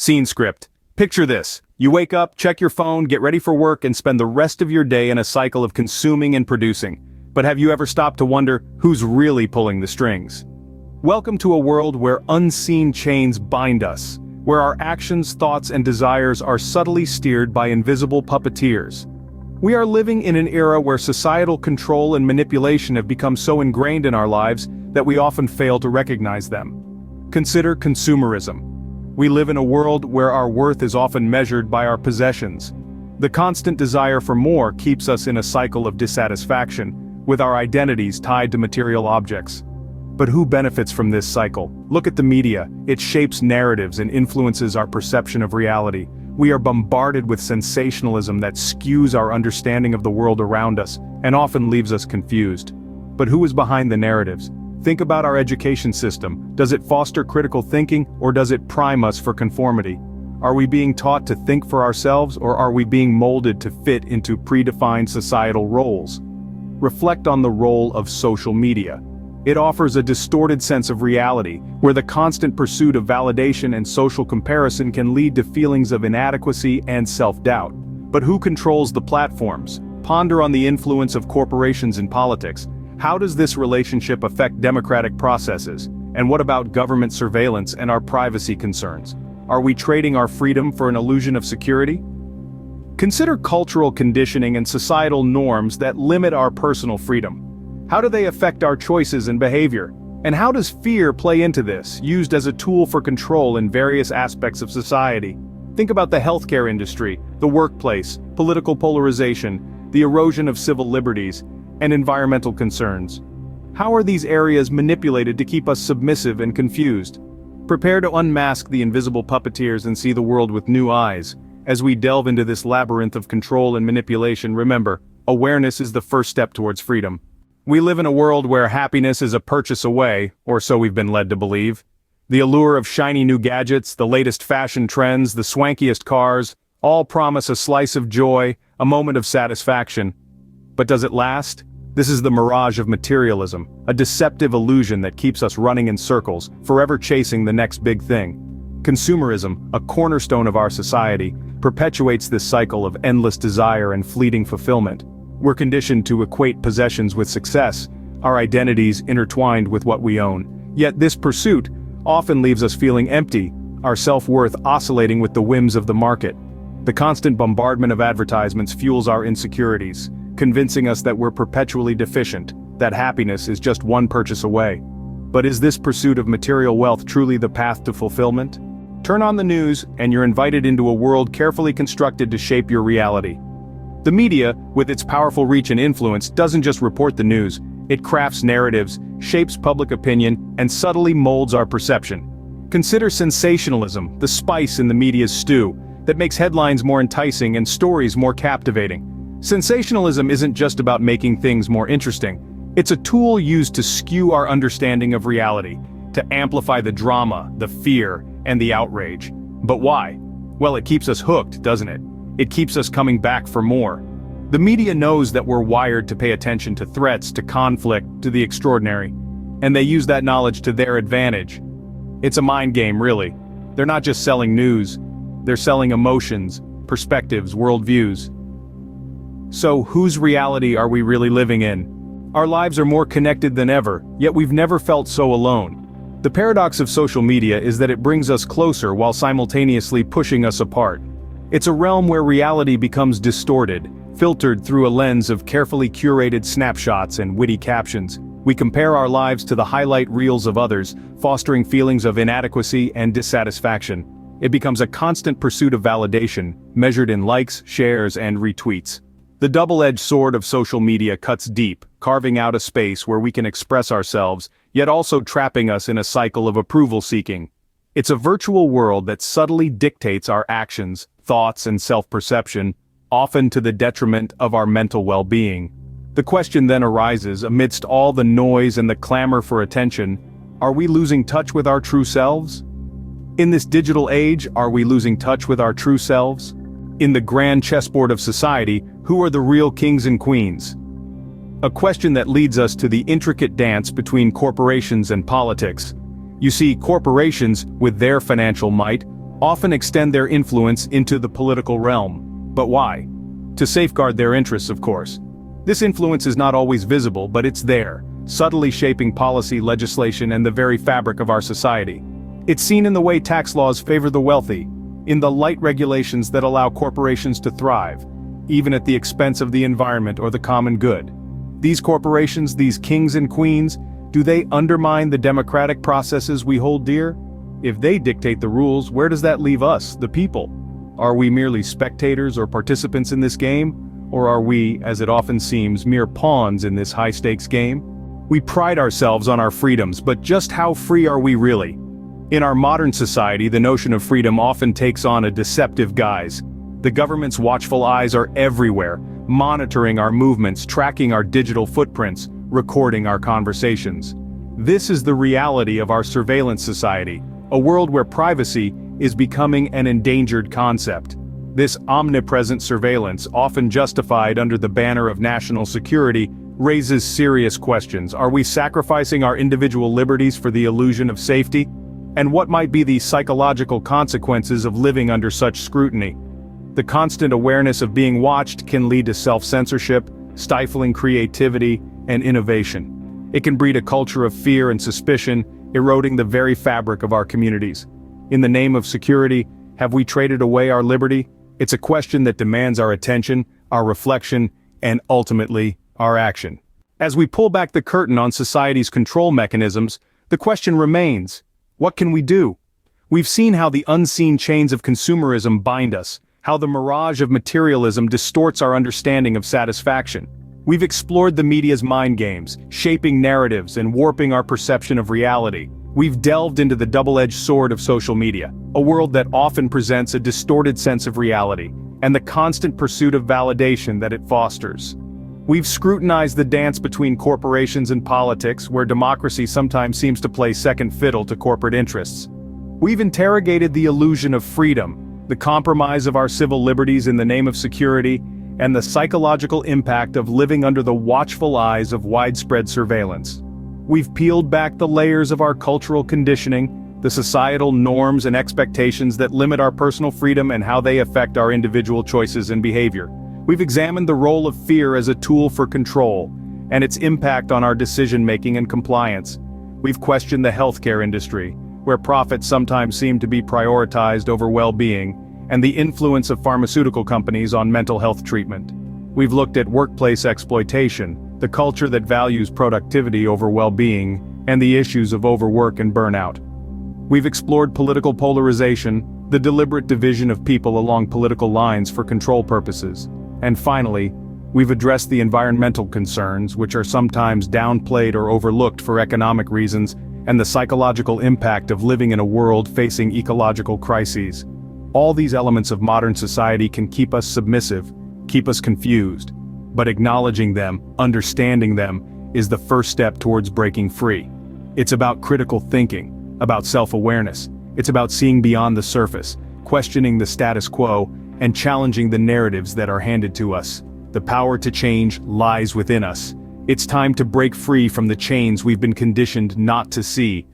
Scene script. Picture this. You wake up, check your phone, get ready for work, and spend the rest of your day in a cycle of consuming and producing. But have you ever stopped to wonder who's really pulling the strings? Welcome to a world where unseen chains bind us, where our actions, thoughts, and desires are subtly steered by invisible puppeteers. We are living in an era where societal control and manipulation have become so ingrained in our lives that we often fail to recognize them. Consider consumerism. We live in a world where our worth is often measured by our possessions. The constant desire for more keeps us in a cycle of dissatisfaction, with our identities tied to material objects. But who benefits from this cycle? Look at the media. It shapes narratives and influences our perception of reality. We are bombarded with sensationalism that skews our understanding of the world around us and often leaves us confused. But who is behind the narratives? Think about our education system. Does it foster critical thinking, or does it prime us for conformity? Are we being taught to think for ourselves, or are we being molded to fit into predefined societal roles? Reflect on the role of social media. It offers a distorted sense of reality, where the constant pursuit of validation and social comparison can lead to feelings of inadequacy and self-doubt. But who controls the platforms? Ponder on the influence of corporations in politics. How does this relationship affect democratic processes? And what about government surveillance and our privacy concerns? Are we trading our freedom for an illusion of security? Consider cultural conditioning and societal norms that limit our personal freedom. How do they affect our choices and behavior? And how does fear play into this, used as a tool for control in various aspects of society? Think about the healthcare industry, the workplace, political polarization, the erosion of civil liberties, and environmental concerns. How are these areas manipulated to keep us submissive and confused? Prepare to unmask the invisible puppeteers and see the world with new eyes. As we delve into this labyrinth of control and manipulation, remember, awareness is the first step towards freedom. We live in a world where happiness is a purchase away, or so we've been led to believe. The allure of shiny new gadgets, the latest fashion trends, the swankiest cars, all promise a slice of joy, a moment of satisfaction. But does it last? This is the mirage of materialism, a deceptive illusion that keeps us running in circles, forever chasing the next big thing. Consumerism, a cornerstone of our society, perpetuates this cycle of endless desire and fleeting fulfillment. We're conditioned to equate possessions with success, our identities intertwined with what we own. Yet this pursuit often leaves us feeling empty, our self-worth oscillating with the whims of the market. The constant bombardment of advertisements fuels our insecurities, convincing us that we're perpetually deficient, that happiness is just one purchase away. But is this pursuit of material wealth truly the path to fulfillment? Turn on the news, and you're invited into a world carefully constructed to shape your reality. The media, with its powerful reach and influence, doesn't just report the news, it crafts narratives, shapes public opinion, and subtly molds our perception. Consider sensationalism, the spice in the media's stew, that makes headlines more enticing and stories more captivating. Sensationalism isn't just about making things more interesting. It's a tool used to skew our understanding of reality, to amplify the drama, the fear, and the outrage. But why? Well, it keeps us hooked, doesn't it? It keeps us coming back for more. The media knows that we're wired to pay attention to threats, to conflict, to the extraordinary. And they use that knowledge to their advantage. It's a mind game, really. They're not just selling news. They're selling emotions, perspectives, worldviews. So, whose reality are we really living in? Our lives are more connected than ever, yet we've never felt so alone. The paradox of social media is that it brings us closer while simultaneously pushing us apart. It's a realm where reality becomes distorted, filtered through a lens of carefully curated snapshots and witty captions. We compare our lives to the highlight reels of others, fostering feelings of inadequacy and dissatisfaction. It becomes a constant pursuit of validation, measured in likes, shares, and retweets. The double-edged sword of social media cuts deep, carving out a space where we can express ourselves, yet also trapping us in a cycle of approval-seeking. It's a virtual world that subtly dictates our actions, thoughts, and self-perception, often to the detriment of our mental well-being. The question then arises, amidst all the noise and the clamor for attention, are we losing touch with our true selves? In this digital age, are we losing touch with our true selves? In the grand chessboard of society, who are the real kings and queens? A question that leads us to the intricate dance between corporations and politics. You see, corporations, with their financial might, often extend their influence into the political realm. But why? To safeguard their interests, of course. This influence is not always visible, but it's there, subtly shaping policy, legislation, and the very fabric of our society. It's seen in the way tax laws favor the wealthy, in the light regulations that allow corporations to thrive, even at the expense of the environment or the common good. These corporations, these kings and queens, do they undermine the democratic processes we hold dear? If they dictate the rules, where does that leave us, the people? Are we merely spectators or participants in this game? Or are we, as it often seems, mere pawns in this high-stakes game? We pride ourselves on our freedoms, but just how free are we really? In our modern society, the notion of freedom often takes on a deceptive guise. The government's watchful eyes are everywhere, monitoring our movements, tracking our digital footprints, recording our conversations. This is the reality of our surveillance society, a world where privacy is becoming an endangered concept. This omnipresent surveillance, often justified under the banner of national security, raises serious questions. Are we sacrificing our individual liberties for the illusion of safety? And what might be the psychological consequences of living under such scrutiny? The constant awareness of being watched can lead to self-censorship, stifling creativity and innovation. It can breed a culture of fear and suspicion, eroding the very fabric of our communities. In the name of security, have we traded away our liberty? It's a question that demands our attention, our reflection, and ultimately, our action. As we pull back the curtain on society's control mechanisms, the question remains, what can we do? We've seen how the unseen chains of consumerism bind us, how the mirage of materialism distorts our understanding of satisfaction. We've explored the media's mind games, shaping narratives and warping our perception of reality. We've delved into the double-edged sword of social media, a world that often presents a distorted sense of reality, and the constant pursuit of validation that it fosters. We've scrutinized the dance between corporations and politics, where democracy sometimes seems to play second fiddle to corporate interests. We've interrogated the illusion of freedom, the compromise of our civil liberties in the name of security, and the psychological impact of living under the watchful eyes of widespread surveillance. We've peeled back the layers of our cultural conditioning, the societal norms and expectations that limit our personal freedom and how they affect our individual choices and behavior. We've examined the role of fear as a tool for control, and its impact on our decision-making and compliance. We've questioned the healthcare industry, where profits sometimes seem to be prioritized over well-being, and the influence of pharmaceutical companies on mental health treatment. We've looked at workplace exploitation, the culture that values productivity over well-being, and the issues of overwork and burnout. We've explored political polarization, the deliberate division of people along political lines for control purposes. And finally, we've addressed the environmental concerns, which are sometimes downplayed or overlooked for economic reasons, and the psychological impact of living in a world facing ecological crises. All these elements of modern society can keep us submissive, keep us confused. But acknowledging them, understanding them, is the first step towards breaking free. It's about critical thinking, about self-awareness. It's about seeing beyond the surface, questioning the status quo, and challenging the narratives that are handed to us. The power to change lies within us. It's time to break free from the chains we've been conditioned not to see,